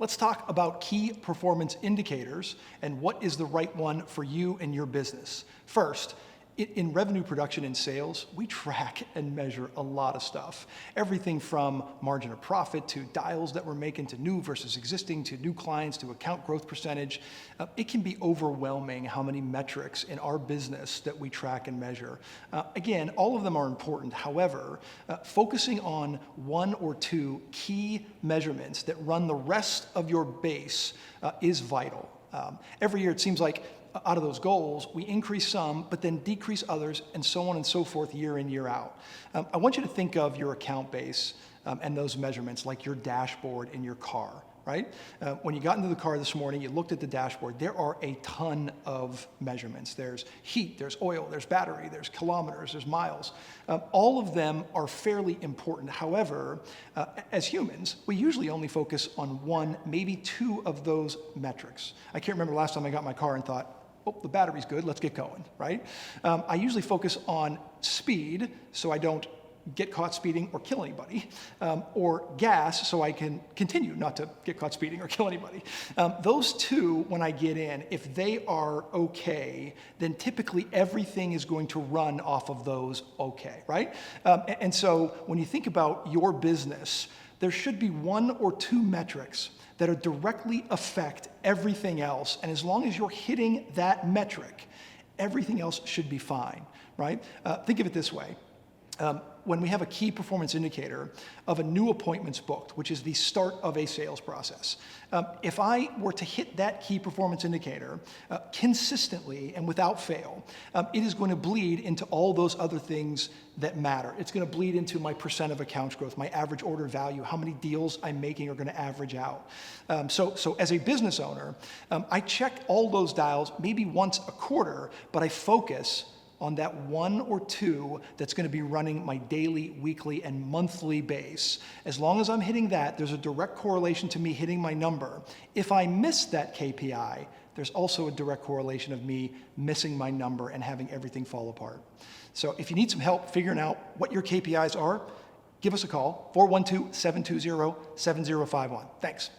Let's talk about key performance indicators and what is the right one for you and your business. First, in revenue production and sales, we track and measure a lot of stuff. Everything from margin of profit to dials that we're making to new versus existing to new clients to account growth percentage. It can be overwhelming how many metrics in our business that we track and measure. Again, all of them are important. However, focusing on one or two key measurements that run the rest of your base is vital. Every year it seems like out of those goals, we increase some, but then decrease others, and so on and so forth year in, year out. I want you to think of your account base and those measurements like your dashboard in your car, right? When you got into the car this morning, you looked at the dashboard, there are a ton of measurements. There's heat, there's oil, there's battery, there's kilometers, there's miles. All of them are fairly important. However, as humans, we usually only focus on one, maybe two of those metrics. I can't remember the last time I got in my car and thought, oh, the battery's good, let's get going, right? I usually focus on speed so I don't get caught speeding or kill anybody, or gas so I can continue not to get caught speeding or kill anybody. Those two, when I get in, if they are okay, then typically everything is going to run off of those okay, right? And so when you think about your business, there should be one or two metrics that directly affect everything else. And as long as you're hitting that metric, everything else should be fine, right? Think of it this way. When we have a key performance indicator of a new appointments booked, which is the start of a sales process, if I were to hit that key performance indicator consistently and without fail, it is going to bleed into all those other things that matter. It's going to bleed into my percent of accounts growth, my average order value, how many deals I'm making are going to average out. So as a business owner, I check all those dials maybe once a quarter, but I focus on that one or two that's going to be running my daily, weekly, and monthly base. As long as I'm hitting that, there's a direct correlation to me hitting my number. If I miss that KPI, there's also a direct correlation of me missing my number and having everything fall apart. So if you need some help figuring out what your KPIs are, give us a call, 412-720-7051. Thanks.